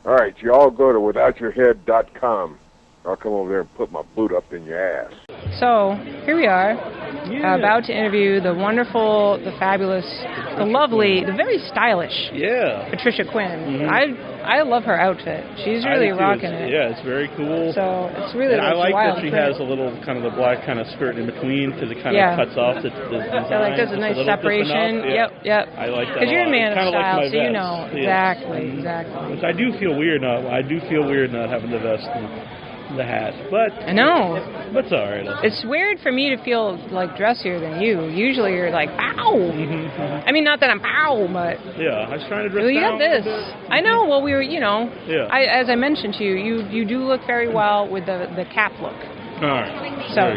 All right, you all go to withoutyourhead.com. I'll come over there and put my boot up in your ass. So, here we are, about to interview the wonderful, the fabulous, the lovely, the very stylish Patricia Quinn. I love her outfit. She's really rocking it. Yeah, it's very cool. So, it's really I like wild that she has a little kind of the black kind of skirt in between because it kind of cuts off the design. So, like, there's a nice separation. Yep. I like that. Because you're a man of style, like so you know. Exactly. Which I do feel weird not. I do feel weird not having the vest and the hat, but I know. But it's all right. It's weird for me to feel like dressier than you. Usually you're like, pow. I mean, not that I'm pow, but yeah, I was trying to dress well, you down. got this. I know. Well, we were, Yeah. As I mentioned to you, you do look very well with the cap look. All right. So.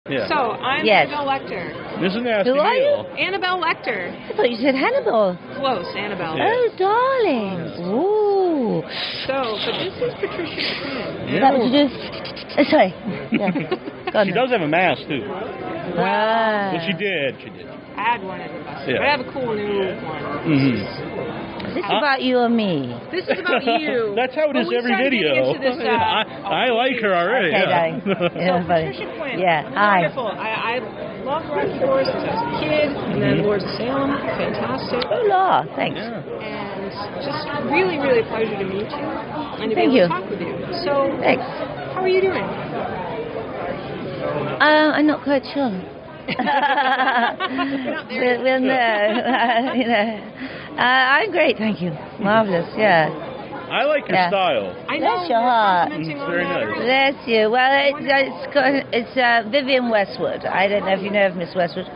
Yeah. So, I'm Annabelle Lecter. This is nasty. Who are you? Annabelle Lecter. I thought you said Hannibal. Close, Annabelle. Yeah. Oh, darling. Ooh. So, but this is Patricia Quinn. Is that what you do? Sorry. Yeah. She does have a mask, too. Ah. Well, she did. I had one in the bus. Yeah. But I have a cool new one. This is about you and me. This is about you. That's how it is every video. This, I like her already. Okay, darling. So, Patricia Quinn. Yeah, hi. Wonderful. I love Rocky Horror since I was a kid, and then Lords of Salem. Fantastic. Oh, la. Thanks. And just really, really a pleasure to meet you and to be Thank able you. to talk with you. So, Thanks. how are you doing? I'm not quite sure. We'll know. I'm great, thank you. Marvelous, yeah. I like your style. I know. Bless your heart. It's very nice. Bless you. Well, it's Vivienne Westwood. I don't know if you know of Miss Westwood.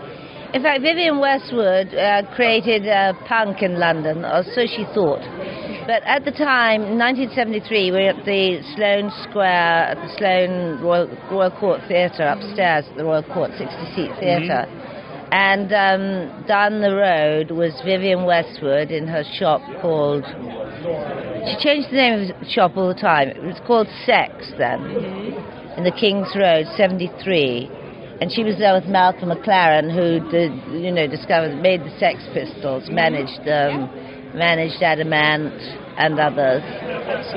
In fact, Vivienne Westwood created punk in London, or so she thought. But at the time, in 1973, we were at the Sloane Square, at the Sloane Royal Court Theatre upstairs at the Royal Court 60-seat theatre. And down the road was Vivienne Westwood in her shop called... She changed the name of the shop all the time. It was called Sex then, in the King's Road, 73. And she was there with Malcolm McLaren, who made the Sex Pistols, managed Adamant and others.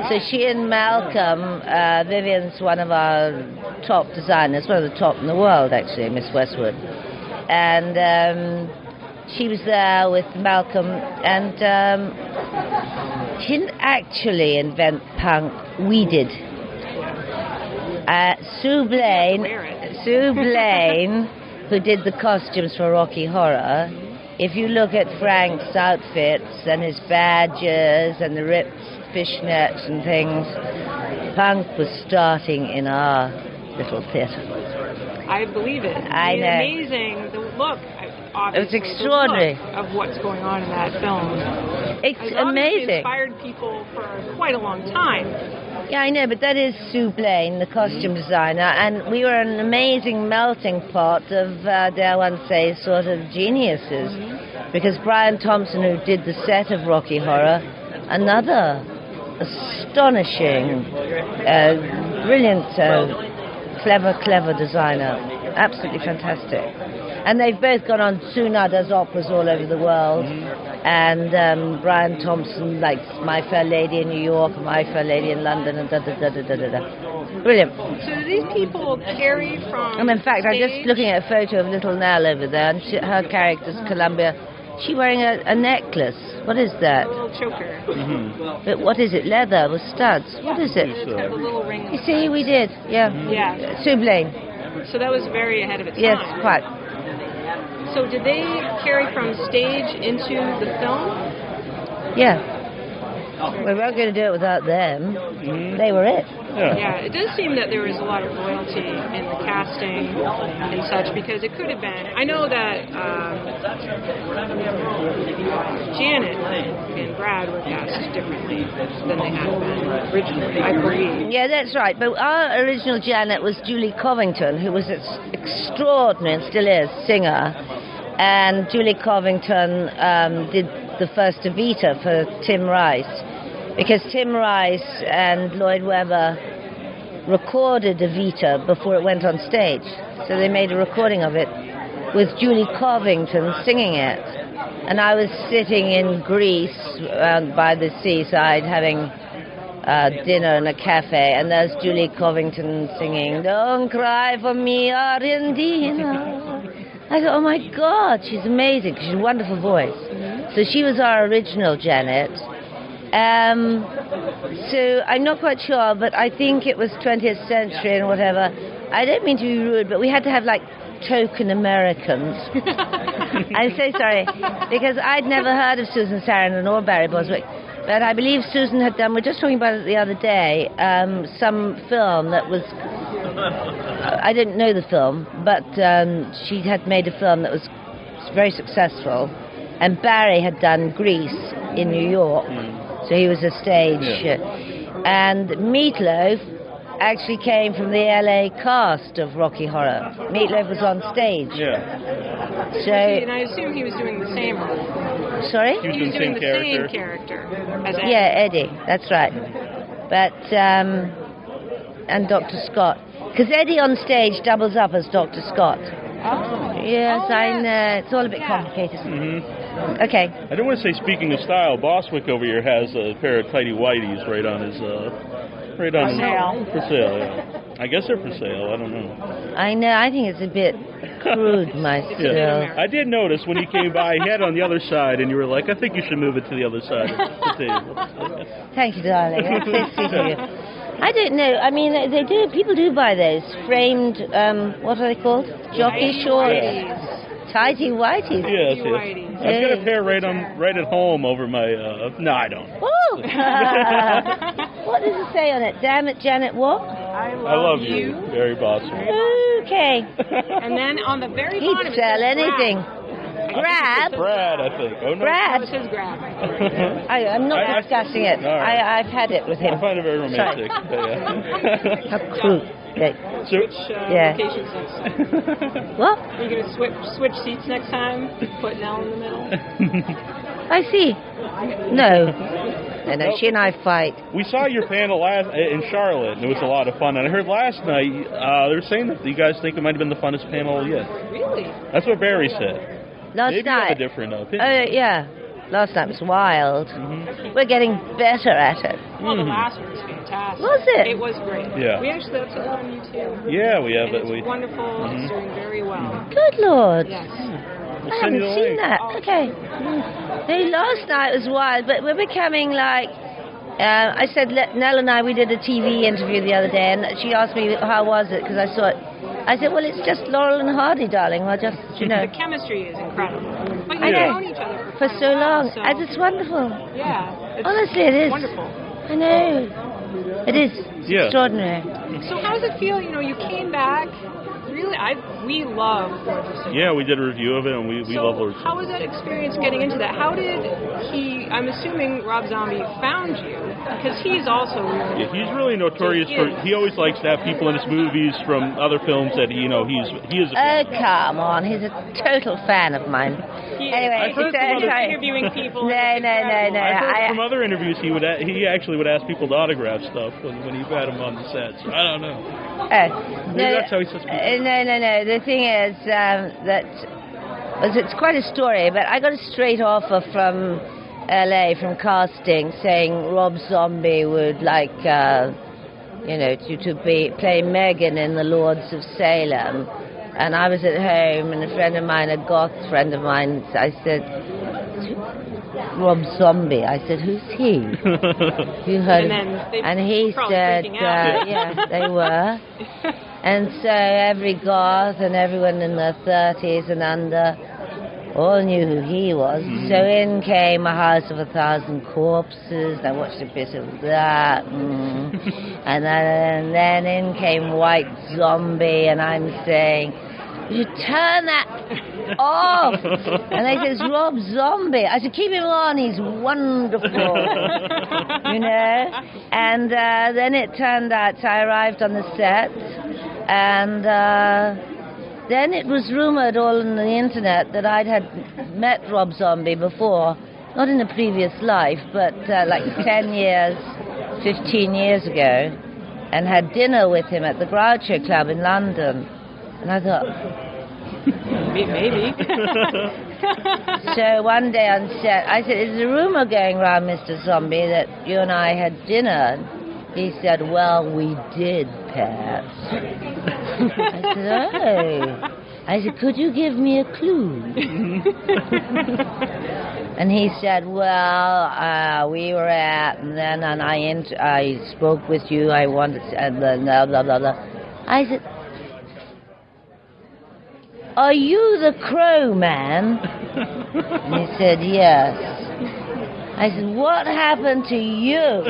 So she and Malcolm, Vivienne's one of our top designers, one of the top in the world actually, Miss Westwood. And she was there with Malcolm, and she didn't actually invent punk, we did. Sue Blaine, who did the costumes for Rocky Horror, if you look at Frank's outfits and his badges and the ripped fishnets and things, punk was starting in our little theatre. I believe it. I know. Amazing. The look, obviously. It was extraordinary. The look of what's going on in that film. It's amazing. Inspired people for quite a long time. Yeah, I know, but that is Sue Blaine, the costume designer, and we were an amazing melting pot of, dare one say, sort of geniuses. Because Brian Thompson, who did the set of Rocky Horror, another astonishing, brilliant, clever designer. Absolutely fantastic. And they've both gone on. Sue now does operas all over the world. And Brian Thompson likes My Fair Lady in New York, My Fair Lady in London, and da-da-da-da-da-da. Brilliant. So do these people carry from And in fact, stage? I'm just looking at a photo of Little Nell over there, and her character's Columbia. She's wearing a necklace. What is that? A little choker. But what is it? Leather with studs. What is it? It's got the little ring. You see, we did. Yeah. Yeah. Sue Blaine. So that was very ahead of its Yes, time. quite. So did they carry from stage into the film? Yeah. We weren't going to do it without them. They were it. Yeah, it does seem that there was a lot of loyalty in the casting and such, because it could have been. I know that Janet and Brad were cast differently than they had been originally, I believe. Yeah, that's right. But our original Janet was Julie Covington, who was extraordinary and still is, singer. And Julie Covington did the first Evita for Tim Rice, because Tim Rice and Lloyd Webber recorded Evita before it went on stage. So they made a recording of it with Julie Covington singing it. And I was sitting in Greece by the seaside having dinner in a cafe, and there's Julie Covington singing, "Don't cry for me, Argentina." I thought, oh my God, she's amazing. She's a wonderful voice. So she was our original Janet. So I'm not quite sure, but I think it was 20th century and whatever. I don't mean to be rude, but we had to have like token Americans. I'm so sorry, because I'd never heard of Susan Sarandon or Barry Boswick, but I believe Susan had done, we're just talking about it the other day, some film that was, I didn't know the film, but she had made a film that was very successful, and Barry had done Grease in New York, so he was a stage, and Meatloaf actually came from the LA cast of Rocky Horror. Meatloaf was on stage. Yeah. So, and I assume he was doing the same role. Sorry? He was doing the same character as Eddie. Yeah, Eddie, that's right. But, and Dr. Scott. Because Eddie on stage doubles up as Dr. Scott. Oh. Yes, I know. It's all a bit complicated. Mm-hmm. Okay. I don't want to say, speaking of style, Boswick over here has a pair of tighty whities right on his... Right on for sale, yeah. I guess they're for sale, I don't know. I know, I think it's a bit crude myself. Yeah. I did notice when he came by, he had it on the other side, and you were like, I think you should move it to the other side of the table. Thank you, darling. That's so sweet of you. I don't know, I mean, they do, people do buy those framed, what are they called? Jockey shorts? Yeah. Tighty whities. Yes, yes. I've got a pair right at home over my, no, I don't. Ooh. What does it say on it? Damn it, Janet, what? I love you. Very bossy. Okay. And then on the very He'd bottom, sell anything. Grab? Brad, I think. Oh, no. Brad? It says grab. I'm not discussing it. Right. I've had it with him. I find it very romantic. How crude. Okay. Location seats. What? Are you going to switch seats next time? Put Nell in the middle? I see. No, she and I fight. We saw your panel in Charlotte, and it was a lot of fun. And I heard last night, they were saying that you guys think it might have been the funnest panel yet. Really? That's what Barry said. Maybe you have a different opinion. Yeah. Last night was wild. Mm-hmm. We're getting better at it. Well, the last one was fantastic. Was it? It was great. Yeah. We actually have something on YouTube. Yeah, we have it. It's wonderful. It's doing very well. Good Lord. Yes. I haven't seen that. Okay. The last night was wild, but we're becoming like... I said, Nell and I, we did a TV interview the other day, and she asked me, how was it? Because I saw it. I said, well, it's just Laurel and Hardy, darling. Well, just, you know. The chemistry is incredible. But I know. Known each other for so long. So. And it's wonderful. Yeah. Honestly, it is. Wonderful. I know. It is. It's extraordinary. So how does it feel? You know, you came back. Really, we love Lord of Salem. Yeah, we did a review of it, and we love Lord of Salem. How was that experience getting into that? How did he, I'm assuming Rob Zombie found you, because he's also really... Yeah, he's really notorious for, he always likes to have people in his movies from other films that, he is a fan. Oh, come on, he's a total fan of mine. Anyway, I've heard interviewing people. No. I've heard from other interviews he actually would ask people to autograph stuff when he had him on the set, so I don't know. Maybe that's how he says people. No. The thing is that it's quite a story, but I got a straight offer from LA, from casting, saying Rob Zombie would like, to play Megan in The Lords of Salem. And I was at home, and a friend of mine, a goth friend of mine, I said, Rob Zombie. I said, who's he? You heard and he said, yeah, they were. And so every goth and everyone in their 30s and under all knew who he was. Mm-hmm. So in came A House of 1,000 Corpses. I watched a bit of that. And then in came White Zombie, and I'm saying, you turn that off. And they said, it's Rob Zombie. I said, keep him on, he's wonderful. And then it turned out, so I arrived on the set, and then it was rumored all on the internet that I'd had met Rob Zombie before, not in a previous life, but like 10 years, 15 years ago, and had dinner with him at the Groucho Club in London. And I thought, maybe. So one day on set, I said, there's a rumor going around, Mr. Zombie, that you and I had dinner. He said, well, we did, Pat. I said, oh. I said, could you give me a clue? And he said, well, we were at, and then I spoke with you, I wanted, and blah, blah, blah, blah. I said, are you the Crow Man? And he said, yes. I said, what happened to you?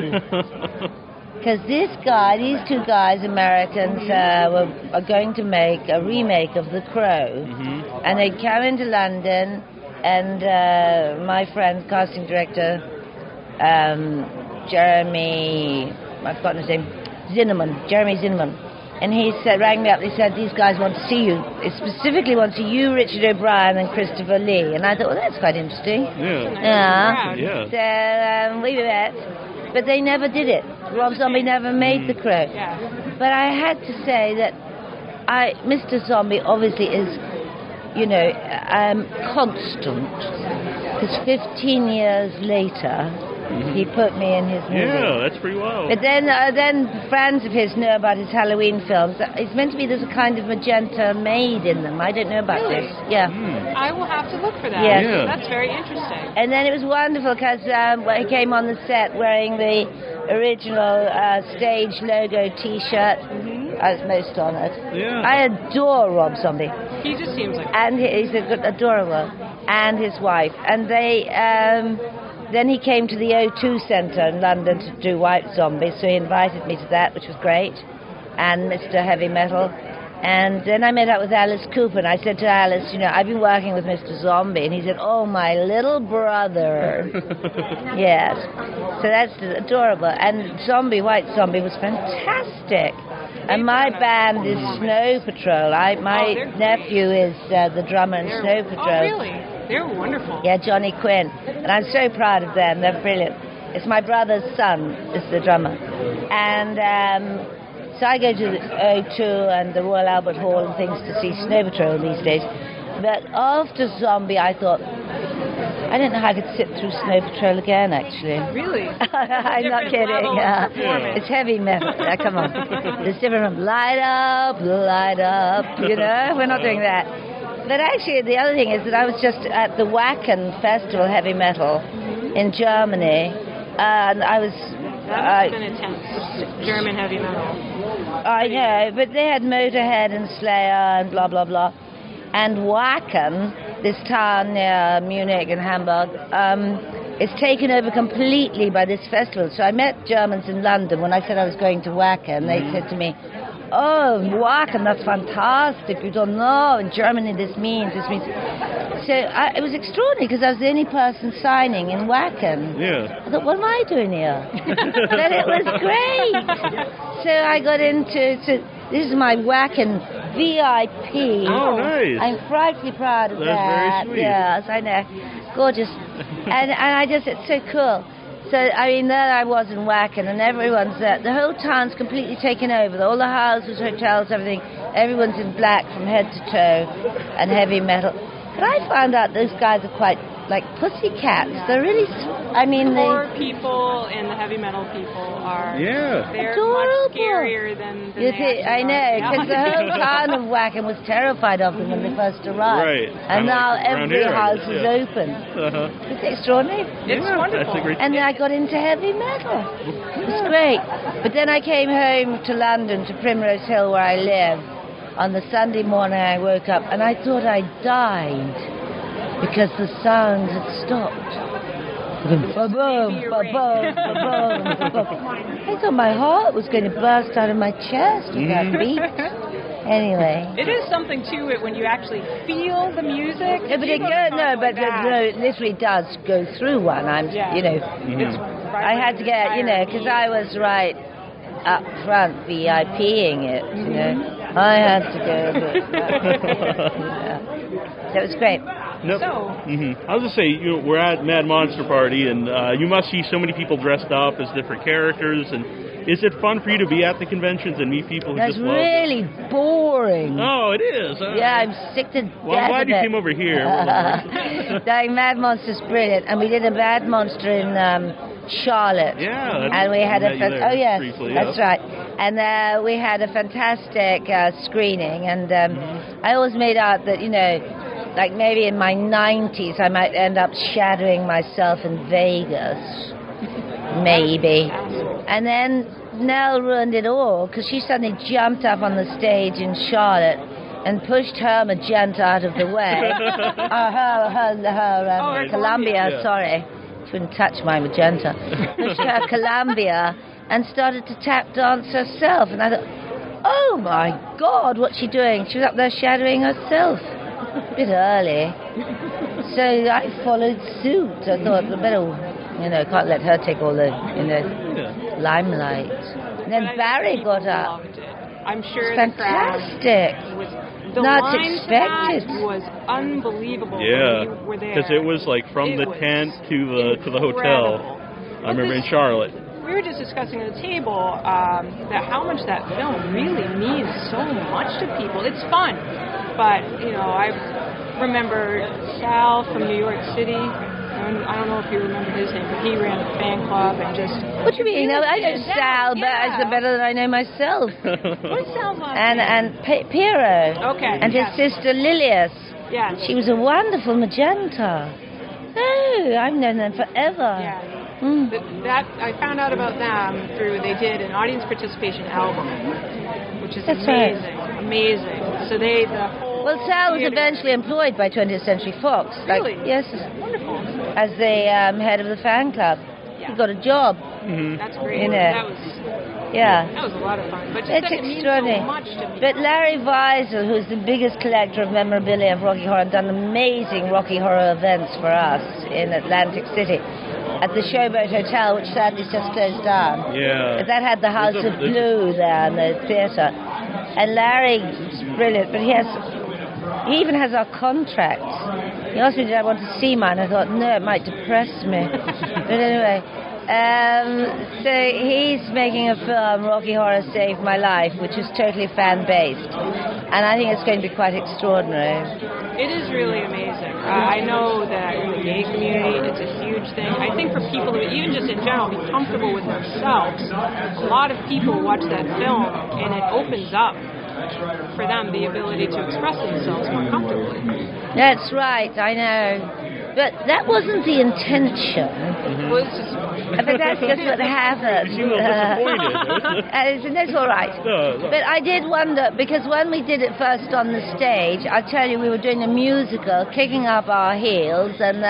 Because these two guys, Americans, are going to make a remake of The Crow. And they come into London, and my friend, casting director, Jeremy Zinneman. And he rang me up, he said, these guys want to see you. They specifically want to see you, Richard O'Brien, and Christopher Lee. And I thought, well, that's quite interesting. Yeah. So we met, but they never did it. Rob Zombie never made The Crow. But I had to say that Mr. Zombie obviously is, constant. Because 15 years later, he put me in his movie. Yeah, that's pretty wild. But then friends of his know about his Halloween films. It's meant to be there's a kind of magenta maid in them. I don't know about this. Yeah. I will have to look for that. Yes. Yeah. That's very interesting. And then it was wonderful because he came on the set wearing the original stage logo T-shirt. I was most honoured. Yeah. I adore Rob Zombie. He just seems like... And he's adorable. And his wife. And they... Then he came to the O2 Centre in London to do White Zombie, so he invited me to that, which was great, and Mr. Heavy Metal. And then I met up with Alice Cooper, and I said to Alice, I've been working with Mr. Zombie, and he said, oh, my little brother. Yes. So that's adorable. And White Zombie was fantastic. And my band is Snow Patrol. My nephew is the drummer in Snow Patrol. Oh, really? They're wonderful. Yeah, Johnny Quinn. And I'm so proud of them. They're brilliant. It's my brother's son is the drummer. And so I go to the O2 and the Royal Albert Hall and things to see Snow Patrol these days. But after Zombie, I thought, I don't know how I could sit through Snow Patrol again, actually. Really? I'm not kidding. It's heavy metal. Come on. It's different from light up, we're not doing that. But actually, the other thing is that I was just at the Wacken Festival Heavy Metal in Germany, and I was... That must have been intense. German heavy metal. I know, but they had Motorhead and Slayer and blah, blah, blah. And Wacken, this town near Munich and Hamburg, is taken over completely by this festival. So I met Germans in London when I said I was going to Wacken. They said to me, oh, Wacken, that's fantastic. You don't know. In Germany, this means. So it was extraordinary because I was the only person signing in Wacken. Yeah. I thought, what am I doing here? But it was great. So I got into... this is my Wacken VIP. Oh, nice. I'm frightfully proud of that. That's very sweet. Yes, I know. Gorgeous. and it's so cool. So, there I was in Wacken, and everyone's there. The whole town's completely taken over. All the houses, hotels, everything. Everyone's in black from head to toe and heavy metal. But I found out those guys are quite like pussycats. They're really, poor people and the heavy metal people are. Yeah. They're adorable. Much scarier than I know, because the whole town of Wacken was terrified of them when they first arrived. Right. And now every house is open. Uh-huh. It's extraordinary. It's wonderful. That's a great And then I got into heavy metal. It was great. But then I came home to London, to Primrose Hill, where I live. On the Sunday morning, I woke up and I thought I died because the sound had stopped. Ba-boom, ba-boom, ba-boom, ba-boom. I thought my heart was going to burst out of my chest with that beat. Anyway. It is something to it when you actually feel the music. Yeah, but it literally does go through one. It's I had to get, because I was right up front VIPing it, I had to go. So it was great. Nope. So, I was going to say, we're at Mad Monster Party, and you must see so many people dressed up as different characters. And is it fun for you to be at the conventions and meet people who That's just love really boring. Oh, it is. Yeah, I'm sick to death. Well, I'm glad you came over here. Mad Monster's brilliant, and we did a Mad Monster in Charlotte. Yeah. And we had briefly, that's right. And we had a fantastic screening. And I always made out that, like maybe in my 90s, I might end up shadowing myself in Vegas. Maybe. And then Nell ruined it all because she suddenly jumped up on the stage in Charlotte and pushed her magenta out of the way. Columbia, sorry. She wouldn't touch my magenta. Pushed her Columbia and started to tap dance herself. And I thought, oh my God, what's she doing? She was up there shadowing herself. A bit early. So I followed suit. I thought, I better, can't let her take all the, limelight. And then Barry got up. I'm sure fantastic. The not line expected. To that was unbelievable. Yeah, when we were there. Because it was like from the tent to the hotel. I remember in Charlotte. We were just discussing at the table that how much that film really means so much to people. It's fun, but I remember Sal from New York City. I don't know if you remember his name, but he ran a fan club and just... What do you mean? I know Sal, but it's better than I know myself. What's Sal's last name? And Piero. Okay. And his sister Lilius. Yes. She was a wonderful magenta. Oh, I've known them forever. Yeah. That I found out about them through, they did an audience participation album, which is amazing. So the whole... Well, Sal was eventually employed by 20th Century Fox. Really? Yes. Wonderful. As the head of the fan club. Yeah. He got a job. Mm-hmm. That's great. That was a lot of fun. But it's extraordinary. It means so much to me. But Larry Weisel, who's the biggest collector of memorabilia of Rocky Horror, done amazing Rocky Horror events for us in Atlantic City at the Showboat Hotel, which sadly just closed down. Yeah. That had the House of Blue there and the theatre. And Larry's brilliant, but he even has our contracts. He asked me, did I want to see mine? I thought, no, it might depress me. But anyway, so he's making a film, Rocky Horror Saved My Life, which is totally fan-based. And I think it's going to be quite extraordinary. It is really amazing. I know that in the gay community, it's a huge thing. I think for people who, even just in general, be comfortable with themselves, a lot of people watch that film, and it opens up for them the ability to express themselves more comfortably. That's right, I know. But that wasn't the intention. Mm-hmm. Well, it's just... But that's just what happened. You seem a little disappointed. That's all right. No. But I did wonder, because when we did it first on the stage, I'll tell you, we were doing a musical, kicking up our heels, and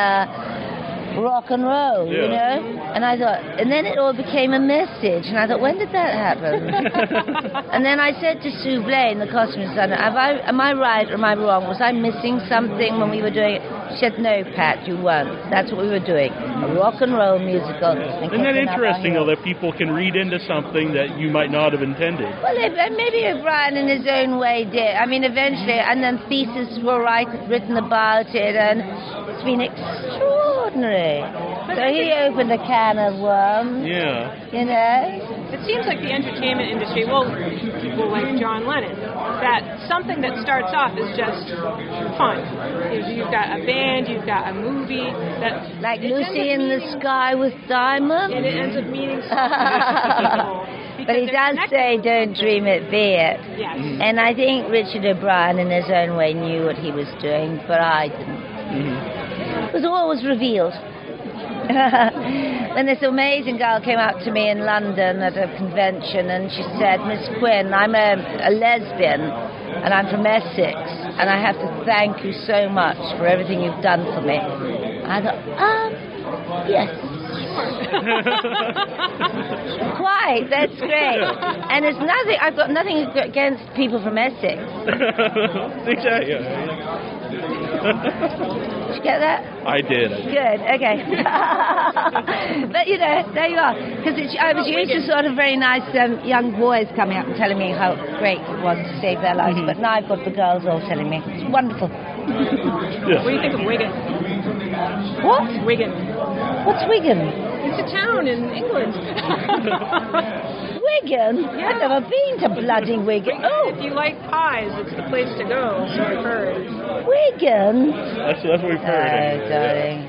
rock and roll, And I thought, and then it all became a message, and I thought, when did that happen? And then I said to Sue Blaine, the costume designer, am I right or am I wrong? Was I missing something when we were doing it? She said, no, Pat, you weren't. That's what we were doing, a rock and roll musical. Isn't that interesting, though, that people can read into something that you might not have intended? Well, maybe O'Brien in his own way did. I mean, eventually, and then theses were written about it, and it's been extraordinary. So he opened a can of worms. Yeah. It seems like the entertainment industry, people like John Lennon, that something that starts off is just fun. You've got a band, you've got a movie. Like Lucy in the Sky with Diamonds? And it ends up meaning something to people. But he does say, don't dream it, be it. Yes. And I think Richard O'Brien, in his own way, knew what he was doing, but I didn't. Mm-hmm. It was always revealed. When this amazing girl came up to me in London at a convention, and she said, Miss Quinn, I'm a lesbian, and I'm from Essex, and I have to thank you so much for everything you've done for me. I thought, yes. Quite, that's great. And there's nothing, I've got nothing against people from Essex. Exactly. Did you get that? I did. Good, okay. But, there you are. Because I was used to sort of very nice young boys coming up and telling me how great it was to save their lives. Mm-hmm. But now I've got the girls all telling me. It's wonderful. Yes. What do you think of Wigan? What? Wigan. What's Wigan? It's a town in England. Wigan? Yeah. I've never been to bloody Wigan. Oh. If you like pies, it's the place to go, so I've heard. Wigan? That's what we've heard. Oh, darling.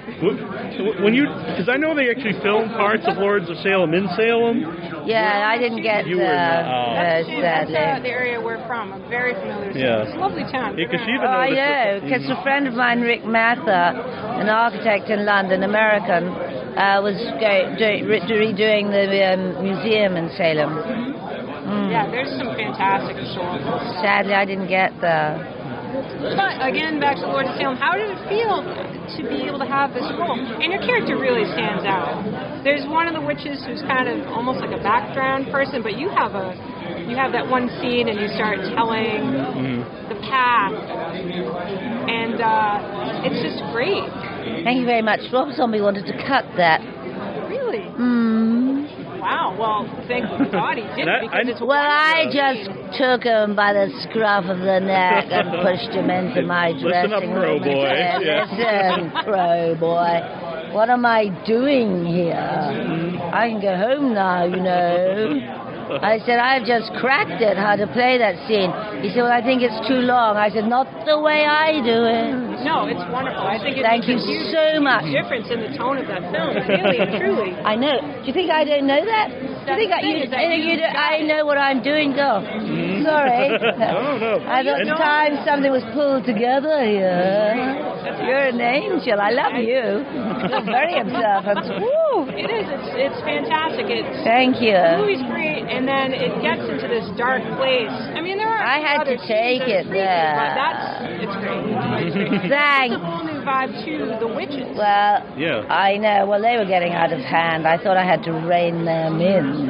Because I know they actually filmed parts of Lords of Salem in Salem. Yeah, I didn't get That's sadly. the area we're from. I'm very familiar with it. It's a lovely town. Yeah, I know, because a friend of mine, Rick Mather, an architect in London, American, was redoing the museum in Salem. Yeah, there's some fantastic historical. Sadly, I didn't get there. But again, back to Lord of Salem, how did it feel to be able to have this role? And your character really stands out. There's one of the witches who's kind of almost like a background person, but you have that one scene and you start telling the path, and it's just great. Thank you very much. Rob Zombie wanted to cut that. Really? Wow. Well, thank God he didn't, because it's I just took him by the scruff of the neck and pushed him into my dressing room. Listen up, Crow Boy. Listen, Crow Boy. What am I doing here? I can go home now, you know. I said, I've just cracked it, how to play that scene. He said, well, I think it's too long. I said, not the way I do it. No, it's wonderful. I think it Thank makes you a huge so much. difference in the tone of that film, really and truly. I know. Do you think I don't know that? Do you think I know what I'm doing, girl? Sorry. No. I thought the time something was pulled together here. You're an angel. I love you. You're very observant. Woo. It is. It's fantastic. Thank you. The movie's great, and then it gets into this dark place. I mean, there are I had other to take scenes it creepy, there. but it's great. Thanks. It's a whole new vibe to the witches. Well, yeah. I know. Well, they were getting out of hand. I thought I had to rein them in.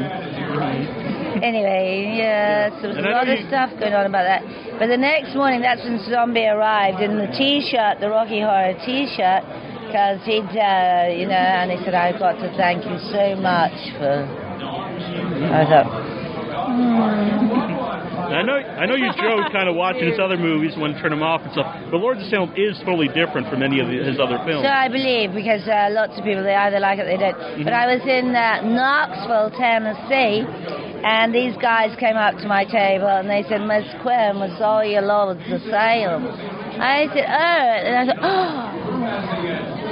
Anyway, yes, there was a lot of stuff going on about that. But the next morning, that's when Zombie arrived in the T-shirt, the Rocky Horror T-shirt, because he'd, and he said, I've got to thank you so much for... I thought... I know you joke kind of watching his other movies when turn them off and stuff, but Lords of Salem is totally different from any of his other films. So I believe, because lots of people, they either like it or they don't. But I was in Knoxville, Tennessee, and these guys came up to my table and they said, Miss Quinn, we saw you Lords of Salem. I said, oh, and I said, oh.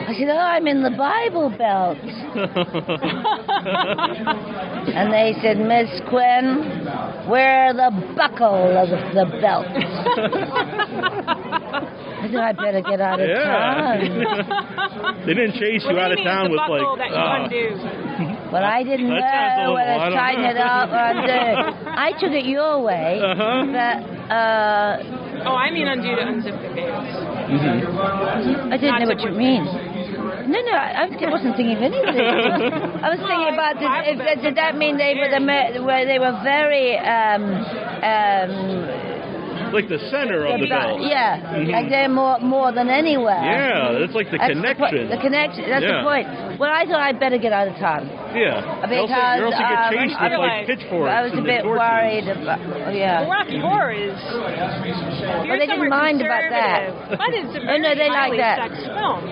I said, oh, I'm in the Bible Belt. And they said, Miss Quinn, we're the buckle of the belt. I said, I better get out of town. They didn't chase you out of town with like... that you undo. Well, I didn't know whether to tighten it up or undo. I took it your way, but... I mean undo to unzip the pants. I didn't know what you mean. No, I wasn't thinking of anything. I was thinking about, did that mean they were very... like the center of the belt. Yeah, like they're more than anywhere. Yeah, it's like the connection. The connection, that's the point. Well, I thought I'd better get out of town. Yeah. Because you're also get chased with like pitchforks. I was a bit worried about, Well, Rocky Horror is... Well, they didn't mind about that. But it's a very they like that. sex film.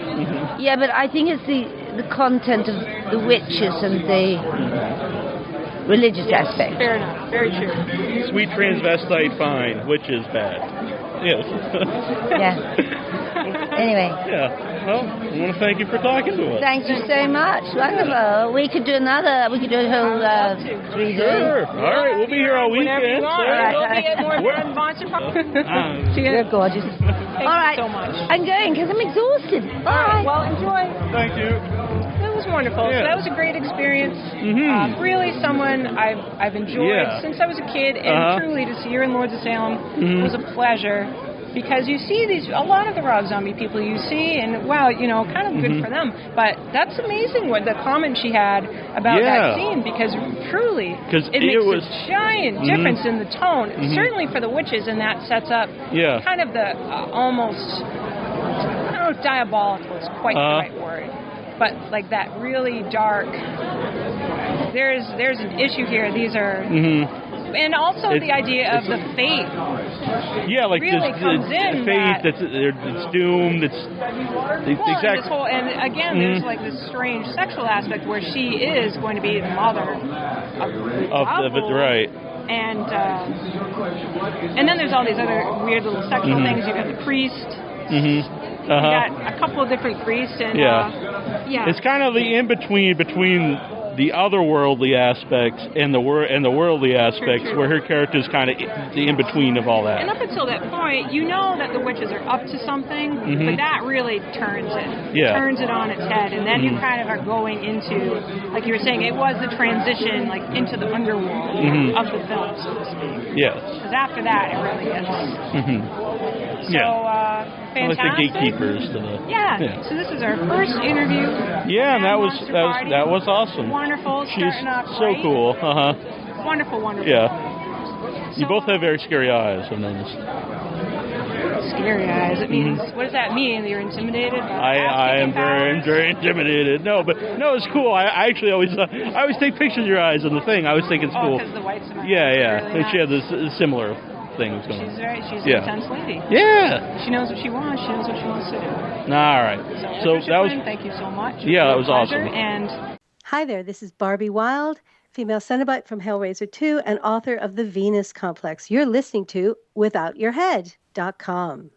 Yeah, but I think it's the content of the witches and the religious aspect. Fair enough. Very true. Sweet transvestite, fine. Witch is bad. Yes. Yeah. Anyway. Yeah. Well, I want to thank you for talking to us. Thank you so much. Wonderful. We could do a whole 3 days. Sure. All right. We'll be here all weekend. Whenever you want. So. We'll be at more Monster Park. You're gorgeous. Thank all right. you so much. I'm going because I'm exhausted. Bye. Well, enjoy. Thank you. That was wonderful. Yeah. So that was a great experience. Really someone I've enjoyed since I was a kid, and truly to see her in Lords of Salem was a pleasure, because you see a lot of the Rob Zombie people you see, and wow, kind of good for them. But that's amazing what the comment she had about that scene, because truly it makes a giant difference in the tone, certainly for the witches, and that sets up kind of the almost, I don't know if diabolical is quite the right word, but like that really dark, there's an issue here. These are, and also the idea of the fate. Yeah, like really comes in fate it's doomed. It's exactly. This whole, and again, there's like this strange sexual aspect where she is going to be the mother of it, right? And then there's all these other weird little sexual things. You got the priest. We got a couple of different priests, and it's kind of the in-between between the otherworldly aspects and the worldly aspects, where her character is kind of the in-between of all that. And up until that point, you know that the witches are up to something, but that really turns it. Turns it on its head, and then you kind of are going into, like you were saying, it was the transition like into the underworld of the film, so to speak. Yes. Because after that, it really is. So, fantastic. Like the gatekeepers to the. So this is our first interview. Yeah, and that was awesome. Wonderful. She's so cool. Wonderful, wonderful. Yeah. You both have very scary eyes, I've noticed. Scary eyes. It means, what does that mean? That you're intimidated? I am very intimidated. No, it's cool. I actually always take pictures of your eyes on the thing. I always think it's cool. Because the whites are really nice. She had this similar things going on. She's an intense lady. Yeah. She knows what she wants. She knows what she wants to do. All right. So that was. Thank you so much. Yeah, that was awesome. And hi there. This is Barbie Wilde, female Cenobite from Hellraiser 2 and author of The Venus Complex. You're listening to WithoutYourHead.com.